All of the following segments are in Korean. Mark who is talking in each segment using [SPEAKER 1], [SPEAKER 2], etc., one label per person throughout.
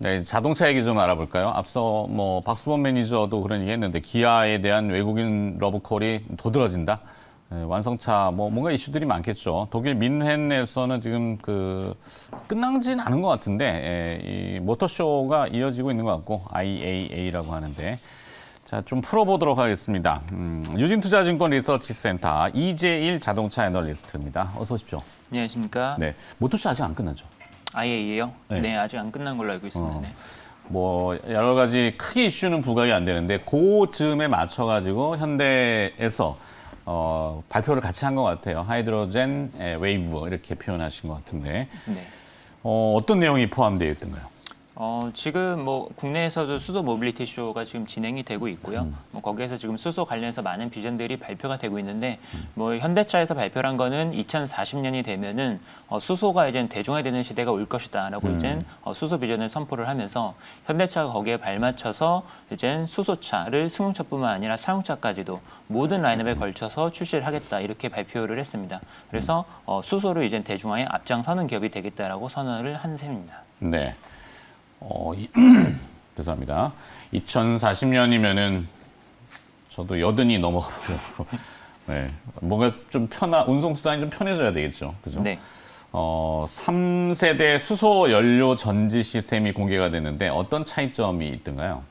[SPEAKER 1] 네, 자동차 얘기 좀 알아볼까요? 앞서 뭐 박수범 매니저도 그런 얘기 했는데 기아에 대한 외국인 러브콜이 도드라진다. 네, 완성차 뭐 뭔가 이슈들이 많겠죠. 독일 민헨에서는 지금 끝나진 않은 것 같은데 이 모터쇼가 이어지고 있는 것 같고 IAA라고 하는데 자, 좀 풀어보도록 하겠습니다. 유진투자증권 리서치센터 이재일 자동차 애널리스트입니다. 어서 오십시오.
[SPEAKER 2] 안녕하십니까.
[SPEAKER 1] 네, 모터쇼 아직 안 끝나죠?
[SPEAKER 2] IAEA요?
[SPEAKER 1] 네.
[SPEAKER 2] 네, 아직 안 끝난 걸로 알고 있습니다. 네.
[SPEAKER 1] 뭐 여러 가지 크게 이슈는 부각이 안 되는데 그 즈음에 맞춰가지고 현대에서 발표를 같이 한 것 같아요. 하이드로젠 웨이브 이렇게 표현하신 것 같은데
[SPEAKER 2] 네.
[SPEAKER 1] 어떤 내용이 포함되어 있던가요?
[SPEAKER 2] 지금 뭐 국내에서도 수소 모빌리티 쇼가 지금 진행이 되고 있고요. 뭐 거기에서 지금 수소 관련해서 많은 비전들이 발표가 되고 있는데 뭐 현대차에서 발표한 거는 2040년이 되면은 수소가 이제 대중화되는 시대가 올 것이다라고 이제 수소 비전을 선포를 하면서 현대차가 거기에 발맞춰서 이제 수소차를 승용차뿐만 아니라 사용차까지도 모든 라인업에 걸쳐서 출시를 하겠다 이렇게 발표를 했습니다. 그래서 수소를 이제 대중화에 앞장서는 기업이 되겠다라고 선언을 한 셈입니다.
[SPEAKER 1] 네. 죄송합니다. 2040년이면은 저도 80이 넘어가고 네, 뭔가 좀 운송수단이 좀 편해져야 되겠죠. 그죠?
[SPEAKER 2] 네.
[SPEAKER 1] 3세대 수소 연료 전지 시스템이 공개가 됐는데 어떤 차이점이 있던가요?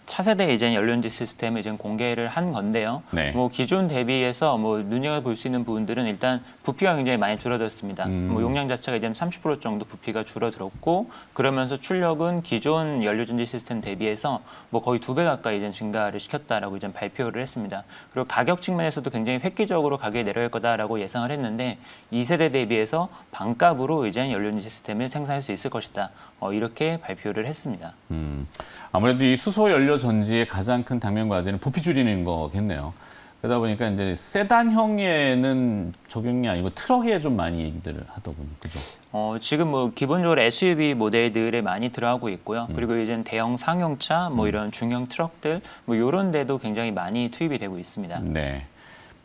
[SPEAKER 2] 차세대 이제 연료전지 시스템을 이제 공개를 한 건데요.
[SPEAKER 1] 네.
[SPEAKER 2] 뭐 기존 대비해서 뭐 눈여겨볼 수 있는 부분들은 일단 부피가 굉장히 많이 줄어들었습니다. 뭐 용량 자체가 이제 30% 정도 부피가 줄어들었고 그러면서 출력은 기존 연료전지 시스템 대비해서 뭐 거의 2배 가까이 이제 증가를 시켰다라고 이제 발표를 했습니다. 그리고 가격 측면에서도 굉장히 획기적으로 가격이 내려갈 거다라고 예상을 했는데 2세대 대비해서 반값으로 이제 연료전지 시스템을 생산할 수 있을 것이다. 이렇게 발표를 했습니다.
[SPEAKER 1] 아무래도 이 수소 연료 전지의 가장 큰 당면 과제는 부피 줄이는 거겠네요. 그러다 보니까 이제 세단형에는 적용이 아니고 트럭에 좀 많이 얘기들을 하더군요. 그죠?
[SPEAKER 2] 지금 뭐 기본적으로 SUV 모델들에 많이 들어가고 있고요. 그리고 이제 대형 상용차, 뭐 이런 중형 트럭들, 뭐 이런 데도 굉장히 많이 투입이 되고 있습니다.
[SPEAKER 1] 네.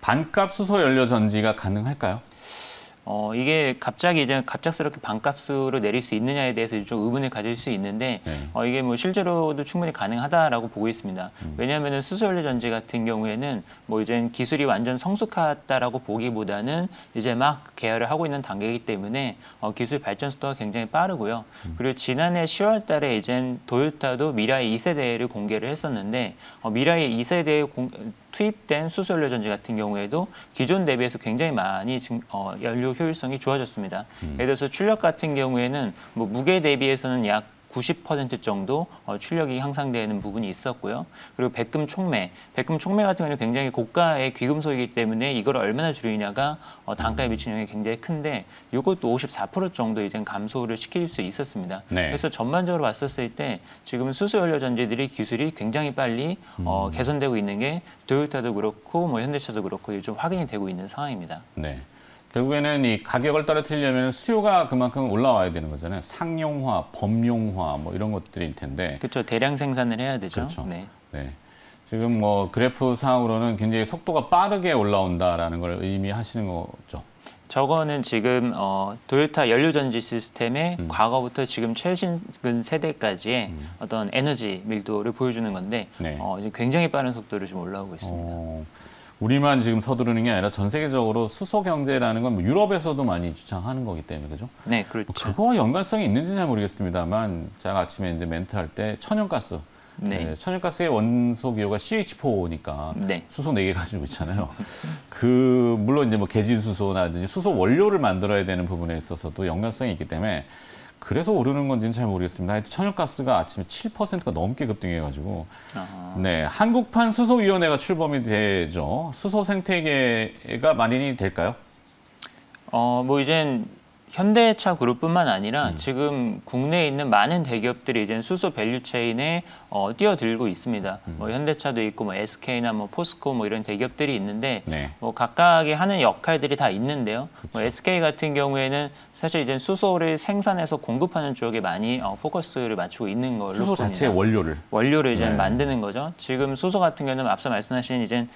[SPEAKER 1] 반값 수소 연료 전지가 가능할까요?
[SPEAKER 2] 이게 갑자기 이제 갑작스럽게 반값으로 내릴 수 있느냐에 대해서 좀 의문을 가질 수 있는데, 이게 뭐 실제로도 충분히 가능하다라고 보고 있습니다. 왜냐하면 수소연료 전지 같은 경우에는 뭐 이제 기술이 완전 성숙하다라고 보기보다는 이제 막 개발을 하고 있는 단계이기 때문에 기술 발전 속도가 굉장히 빠르고요. 그리고 지난해 10월 달에 이제 도요타도 미라이 2세대를 공개를 했었는데, 미라이 2세대에 투입된 수소연료 전지 같은 경우에도 기존 대비해서 굉장히 많이 연료 효율성이 좋아졌습니다. 예를 들어서 출력 같은 경우에는 뭐 무게 대비해서는 약 90% 정도 출력이 향상되는 부분이 있었고요. 그리고 백금 촉매 같은 경우는 굉장히 고가의 귀금속이기 때문에 이걸 얼마나 줄이냐가 단가에 미치는 영향이 굉장히 큰데 이것도 54% 정도 이제 감소를 시킬 수 있었습니다.
[SPEAKER 1] 네.
[SPEAKER 2] 그래서 전반적으로 봤었을 때 지금 수소연료 전지들이 기술이 굉장히 빨리 개선되고 있는 게 도요타도 그렇고 뭐 현대차도 그렇고 좀 확인이 되고 있는 상황입니다.
[SPEAKER 1] 네. 결국에는 이 가격을 떨어뜨리려면 수요가 그만큼 올라와야 되는 거잖아요. 상용화, 범용화 뭐 이런 것들일 텐데.
[SPEAKER 2] 그렇죠. 대량 생산을 해야 되죠.
[SPEAKER 1] 그렇죠.
[SPEAKER 2] 네.
[SPEAKER 1] 네. 지금 뭐 그래프 상으로는 굉장히 속도가 빠르게 올라온다라는 걸 의미하시는 거죠.
[SPEAKER 2] 저거는 지금 도요타 연료전지 시스템의 과거부터 지금 최신 세대까지의 어떤 에너지 밀도를 보여주는 건데
[SPEAKER 1] 네.
[SPEAKER 2] 이제 굉장히 빠른 속도로 지금 올라오고 있습니다.
[SPEAKER 1] 우리만 지금 서두르는 게 아니라 전 세계적으로 수소 경제라는 건뭐 유럽에서도 많이 주창하는 거기 때문에 그죠?
[SPEAKER 2] 네, 그렇죠.
[SPEAKER 1] 그거와 연관성이 있는지 잘 모르겠습니다만 제가 아침에 이제 멘트 할 때 천연가스.
[SPEAKER 2] 네.
[SPEAKER 1] 천연가스의 원소 기호가 CH4니까
[SPEAKER 2] 네.
[SPEAKER 1] 수소 4개 가지고 있잖아요. 물론 이제 뭐 계질수소나 수소 원료를 만들어야 되는 부분에 있어서도 연관성이 있기 때문에 그래서 오르는 건지는 잘 모르겠습니다. 하여튼 천연가스가 아침에 7%가 넘게 급등해가지고 네, 한국판 수소위원회가 출범이 되죠. 수소 생태계가 마련이 될까요?
[SPEAKER 2] 뭐 이젠 현대차 그룹뿐만 아니라 지금 국내에 있는 많은 대기업들이 이제 수소 밸류체인에 뛰어들고 있습니다. 뭐 현대차도 있고 뭐 SK나 뭐 포스코 뭐 이런 대기업들이 있는데
[SPEAKER 1] 네.
[SPEAKER 2] 뭐 각각의 하는 역할들이 다 있는데요. 뭐 SK 같은 경우에는 사실 이제 수소를 생산해서 공급하는 쪽에 많이 포커스를 맞추고 있는 걸로
[SPEAKER 1] 수소
[SPEAKER 2] 봅니다.
[SPEAKER 1] 자체의 원료를
[SPEAKER 2] 이제
[SPEAKER 1] 네.
[SPEAKER 2] 만드는 거죠. 지금 수소 같은 경우는 앞서 말씀하신 이제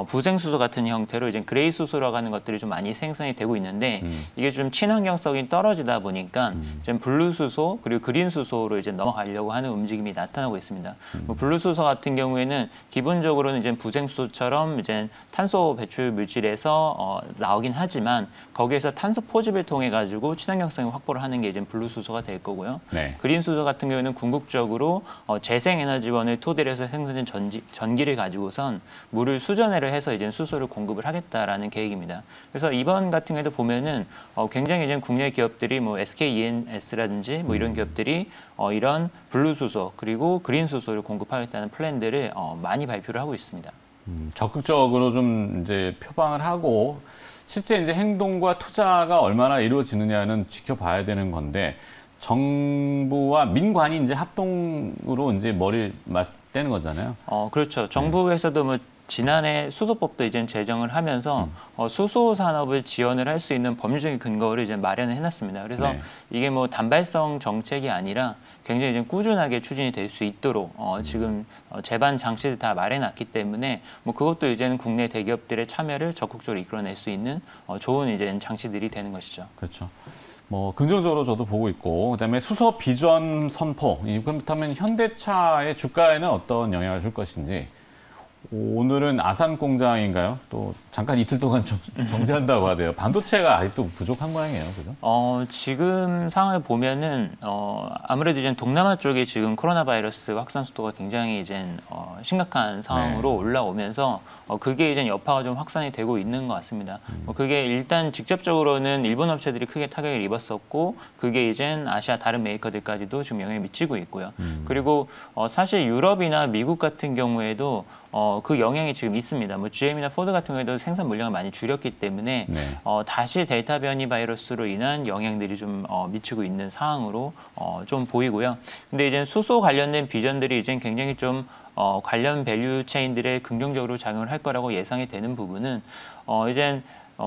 [SPEAKER 2] 부생수소 같은 형태로 이제 그레이 수소라고 하는 것들이 좀 많이 생산이 되고 있는데 이게 좀 친환경성 안정성이 떨어지다 보니까 이제 블루 수소 그리고 그린 수소로 이제 넘어가려고 하는 움직임이 나타나고 있습니다. 뭐 블루 수소 같은 경우에는 기본적으로는 이제 부생 수소처럼 이제 탄소 배출 물질에서 나오긴 하지만 거기에서 탄소 포집을 통해 가지고 친환경성을 확보를 하는 게 이제 블루 수소가 될 거고요.
[SPEAKER 1] 네.
[SPEAKER 2] 그린 수소 같은 경우에는 궁극적으로 재생에너지원을 토대로 해서 생산된 전기를 가지고선 물을 수전해를 해서 이제 수소를 공급을 하겠다라는 계획입니다. 그래서 이번 같은 경우에도 보면은 굉장히 이제 국내 기업들이 뭐 SKENS라든지 뭐 이런 기업들이 이런 블루 수소 그리고 그린 수소를 공급하겠다는 플랜들을 많이 발표를 하고 있습니다.
[SPEAKER 1] 적극적으로 좀 이제 표방을 하고 실제 이제 행동과 투자가 얼마나 이루어지느냐는 지켜봐야 되는 건데 정부와 민관이 이제 합동으로 이제 머리를 맞대는 거잖아요.
[SPEAKER 2] 그렇죠. 정부에서도 뭐 지난해 수소법도 이제 제정을 하면서 수소 산업을 지원을 할 수 있는 법률적인 근거를 이제 마련을 해놨습니다. 그래서
[SPEAKER 1] 네.
[SPEAKER 2] 이게 뭐 단발성 정책이 아니라 굉장히 이제 꾸준하게 추진이 될 수 있도록 지금 제반 장치를 다 마련해놨기 때문에 뭐 그것도 이제는 국내 대기업들의 참여를 적극적으로 이끌어낼 수 있는 좋은 이제 장치들이 되는 것이죠.
[SPEAKER 1] 그렇죠. 뭐 긍정적으로 저도 보고 있고 그다음에 수소 비전 선포. 그렇다면 현대차의 주가에는 어떤 영향을 줄 것인지. 오늘은 아산 공장인가요? 또 잠깐 이틀 동안 좀 정지한다고 하대요. 반도체가 아직도 부족한 모양이에요, 그죠?
[SPEAKER 2] 지금 상황을 보면은 아무래도 이제 동남아 쪽에 지금 코로나 바이러스 확산 속도가 굉장히 이제 심각한 상황으로
[SPEAKER 1] 네.
[SPEAKER 2] 올라오면서 그게 이제 여파가 좀 확산이 되고 있는 것 같습니다. 그게 일단 직접적으로는 일본 업체들이 크게 타격을 입었었고 그게 이제 아시아 다른 메이커들까지도 지금 영향을 미치고 있고요. 그리고 사실 유럽이나 미국 같은 경우에도 그 영향이 지금 있습니다. 뭐 GM이나 포드 같은 경우에도 생산 물량을 많이 줄였기 때문에
[SPEAKER 1] 네.
[SPEAKER 2] 다시 델타 변이 바이러스로 인한 영향들이 좀 미치고 있는 상황으로 좀 보이고요. 근데 이제 수소 관련된 비전들이 이제 굉장히 좀 관련 밸류 체인들에 긍정적으로 작용을 할 거라고 예상이 되는 부분은 이제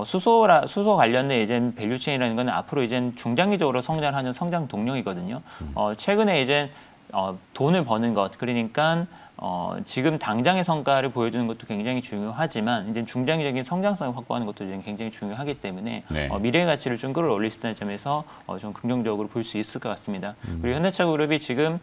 [SPEAKER 2] 수소 관련된 이제 밸류 체인이라는 건 앞으로 이제 중장기적으로 성장하는 성장 동력이거든요. 최근에 이제 돈을 버는 것 그러니까 지금 당장의 성과를 보여주는 것도 굉장히 중요하지만 이제 중장기적인 성장성을 확보하는 것도 이제 굉장히 중요하기 때문에
[SPEAKER 1] 네.
[SPEAKER 2] 미래의 가치를 좀 끌어올릴 수 있다는 점에서 좀 긍정적으로 볼 수 있을 것 같습니다. 그리고 현대차 그룹이 지금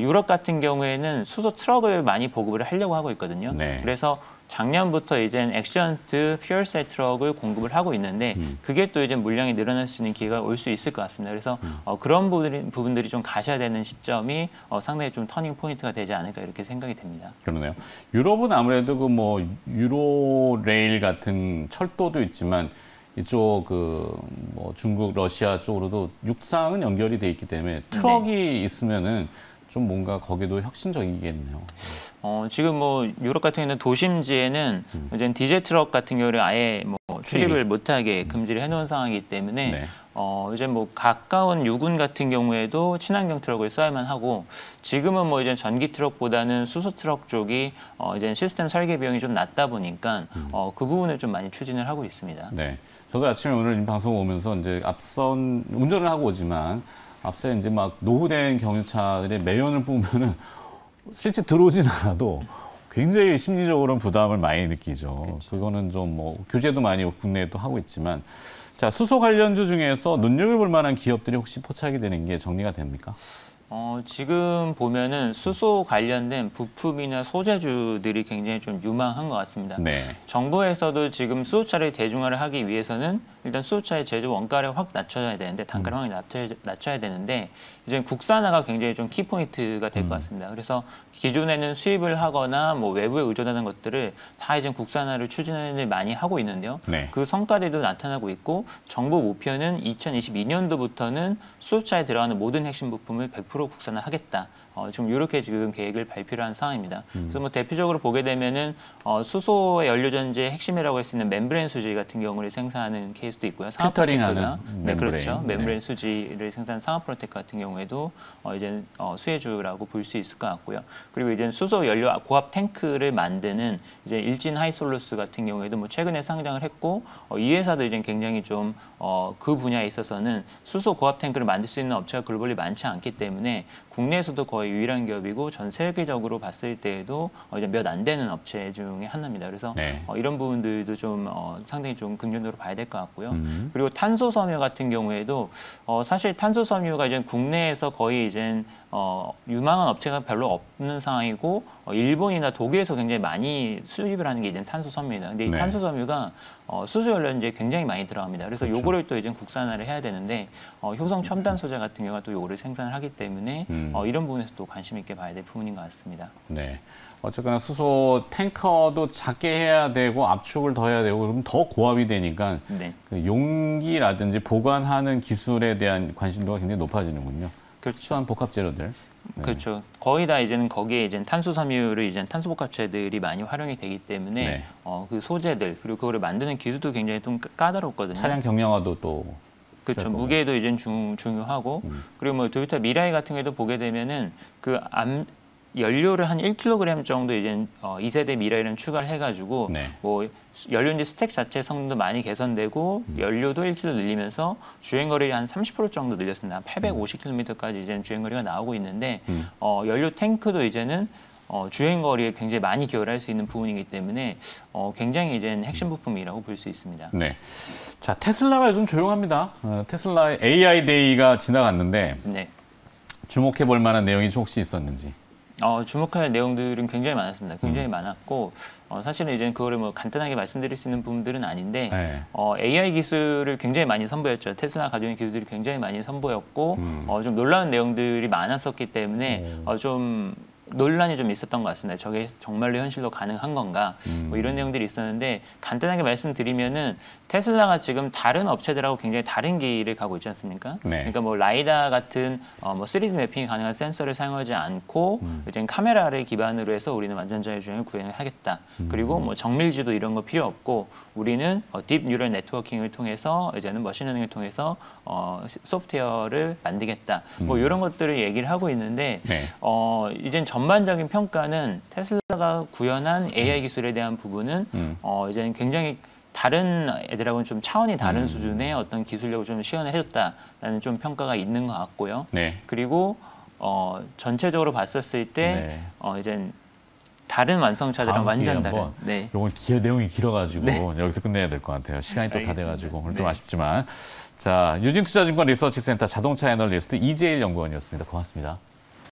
[SPEAKER 2] 유럽 같은 경우에는 수소 트럭을 많이 보급을 하려고 하고 있거든요.
[SPEAKER 1] 네.
[SPEAKER 2] 그래서 작년부터 이제 액션트 퓨얼셀 트럭을 공급을 하고 있는데 그게 또 이제 물량이 늘어날 수 있는 기회가 올 수 있을 것 같습니다. 그래서 그런 부분들이 좀 가셔야 되는 시점이 상당히 좀 터닝 포인트가 되지 않을까 이렇게 생각이 됩니다.
[SPEAKER 1] 그러네요. 유럽은 아무래도 그 뭐 유로레일 같은 철도도 있지만 이쪽 그 뭐 중국, 러시아 쪽으로도 육상은 연결이 돼 있기 때문에 트럭이 있으면은 좀 뭔가 거기도 혁신적이겠네요.
[SPEAKER 2] 지금 뭐 유럽 같은 경우는 도심지에는 이제 디젤 트럭 같은 경우를 아예 뭐 출입을 못하게 금지를 해놓은 상황이기 때문에
[SPEAKER 1] 네.
[SPEAKER 2] 이제 뭐 가까운 유군 같은 경우에도 친환경 트럭을 써야만 하고 지금은 뭐 이제 전기 트럭보다는 수소 트럭 쪽이 이제 시스템 설계 비용이 좀 낮다 보니까 그 부분을 좀 많이 추진을 하고 있습니다.
[SPEAKER 1] 네. 저도 아침에 오늘 이 방송 오면서 이제 앞선 운전을 하고 오지만 앞서 이제 막 노후된 경유차들의 매연을 보면은 실제 들어오진 않아도 굉장히 심리적으로는 부담을 많이 느끼죠.
[SPEAKER 2] 그렇죠.
[SPEAKER 1] 그거는 좀 뭐 규제도 많이 국내에도 하고 있지만 자, 수소 관련주 중에서 눈여겨볼 만한 기업들이 혹시 포착이 되는 게 정리가 됩니까?
[SPEAKER 2] 지금 보면은 수소 관련된 부품이나 소재주들이 굉장히 좀 유망한 것 같습니다.
[SPEAKER 1] 네.
[SPEAKER 2] 정부에서도 지금 수소차를 대중화를 하기 위해서는 일단 수소차의 제조 원가를 확 낮춰야 되는데 단가를 확 낮춰야 되는데 이제 국산화가 굉장히 좀 키포인트가 될 것 같습니다. 그래서 기존에는 수입을 하거나 뭐 외부에 의존하는 것들을 다 이제 국산화를 추진을 많이 하고 있는데요.
[SPEAKER 1] 네.
[SPEAKER 2] 그 성과들도 나타나고 있고 정부 목표는 2022년도부터는 수소차에 들어가는 모든 핵심 부품을 100% 국산화하겠다. 지금 이렇게 지금 계획을 발표를 한 상황입니다. 그래서 뭐 대표적으로 보게 되면은 수소의 연료전지의 핵심이라고 할 수 있는 멤브레인 수지 같은 경우를 생산하는 케이스도 있고요.
[SPEAKER 1] 필터링하는
[SPEAKER 2] 네, 그렇죠. 멤브레인
[SPEAKER 1] 네.
[SPEAKER 2] 수지를 생산하는 상하프로텍 같은 경우에도 이제 수혜주라고 볼 수 있을 것 같고요. 그리고 이제 수소 연료 고압 탱크를 만드는 이제 일진 하이솔루스 같은 경우에도 뭐 최근에 상장을 했고 이 회사도 이제 굉장히 좀 그 분야에 있어서는 수소 고압 탱크를 만들 수 있는 업체가 글로벌리 많지 않기 때문에 국내에서도 거의 유일한 기업이고 전 세계적으로 봤을 때에도 이제 몇 안 되는 업체 중에 하나입니다. 그래서
[SPEAKER 1] 네.
[SPEAKER 2] 이런 부분들도 좀 상당히 좀 긍정적으로 봐야 될 것 같고요. 그리고 탄소 섬유 같은 경우에도 사실 탄소 섬유가 이제 국내에서 거의 이제 유망한 업체가 별로 없는 상황이고 일본이나 독일에서 굉장히 많이 수입을 하는 게 이제 탄소 섬유입니다. 근데 이
[SPEAKER 1] 네.
[SPEAKER 2] 탄소 섬유가 수소 연료에 굉장히 많이 들어갑니다. 그래서
[SPEAKER 1] 그렇죠.
[SPEAKER 2] 요거를 또 이제 국산화를 해야 되는데 효성 첨단 소재 같은 경우가 또 요거를 생산을 하기 때문에 이런 부분에서 또 관심 있게 봐야 될 부분인 것 같습니다.
[SPEAKER 1] 네. 어쨌거나 수소 탱커도 작게 해야 되고 압축을 더 해야 되고 그러면 더 고압이 되니까
[SPEAKER 2] 네.
[SPEAKER 1] 그 용기라든지 보관하는 기술에 대한 관심도가 굉장히 높아지는군요. 특수한 복합 재료들. 네.
[SPEAKER 2] 그렇죠. 거의 다 이제는 거기에 이제 탄소 섬유를 이제 탄소 복합체들이 많이 활용이 되기 때문에
[SPEAKER 1] 네.
[SPEAKER 2] 그 소재들 그리고 그거를 만드는 기술도 굉장히 좀 까다롭거든요.
[SPEAKER 1] 차량 경량화도 또
[SPEAKER 2] 그렇죠. 무게도 이제 중요하고 그리고 뭐 도요타 미라이 같은 경우도 보게 되면은 연료를 한 1kg 정도 이제 2세대 미라이는 추가를 해가지고
[SPEAKER 1] 네.
[SPEAKER 2] 뭐 연료인지 스택 자체 성능도 많이 개선되고 연료도 1kg 늘리면서 주행 거리를 한 30% 정도 늘렸습니다. 한 850km까지 이제 주행 거리가 나오고 있는데 연료 탱크도 이제는 주행 거리에 굉장히 많이 기여를 할 수 있는 부분이기 때문에 굉장히 이제는 핵심 부품이라고 볼 수 있습니다.
[SPEAKER 1] 네. 자, 테슬라가 요즘 조용합니다. 테슬라의 AI 데이가 지나갔는데
[SPEAKER 2] 네.
[SPEAKER 1] 주목해 볼 만한 내용이 좀 혹시 있었는지.
[SPEAKER 2] 주목할 내용들은 굉장히 많았습니다. 굉장히 많았고 사실은 이제 그거를 뭐 간단하게 말씀드릴 수 있는 부분들은 아닌데
[SPEAKER 1] 네.
[SPEAKER 2] AI 기술을 굉장히 많이 선보였죠. 테슬라 가지고 있는 기술들이 굉장히 많이 선보였고 좀 놀라운 내용들이 많았었기 때문에 좀 논란이 좀 있었던 것 같습니다. 저게 정말로 현실로 가능한 건가? 뭐 이런 내용들이 있었는데 간단하게 말씀드리면은 테슬라가 지금 다른 업체들하고 굉장히 다른 길을 가고 있지 않습니까?
[SPEAKER 1] 네.
[SPEAKER 2] 그러니까 뭐 라이다 같은 뭐 3D 매핑이 가능한 센서를 사용하지 않고 이제 카메라를 기반으로 해서 우리는 완전 자율주행을 구현을 하겠다. 그리고 뭐 정밀지도 이런 거 필요 없고 우리는 딥 뉴럴 네트워킹을 통해서 이제는 머신러닝을 통해서 소프트웨어를 만들겠다. 뭐 이런 것들을 얘기를 하고 있는데
[SPEAKER 1] 네.
[SPEAKER 2] 이젠 전반적인 평가는 테슬라가 구현한 AI 기술에 대한 부분은 이제는 굉장히 다른 애들하고는 좀 차원이 다른 수준의 어떤 기술력을 좀 시연을 해줬다라는 좀 평가가 있는 것 같고요.
[SPEAKER 1] 네.
[SPEAKER 2] 그리고 전체적으로 봤었을 때 이젠 다른 완성차들은
[SPEAKER 1] 다음 기회에
[SPEAKER 2] 완전 다른.
[SPEAKER 1] 한번
[SPEAKER 2] 네.
[SPEAKER 1] 이건 내용이 길어가지고 여기서 끝내야 될 것 같아요. 시간이 또 다
[SPEAKER 2] 알겠습니다.
[SPEAKER 1] 돼가지고 오늘
[SPEAKER 2] 네.
[SPEAKER 1] 좀 아쉽지만 자 유진투자증권 리서치센터 자동차 애널리스트 이재일 연구원이었습니다. 고맙습니다.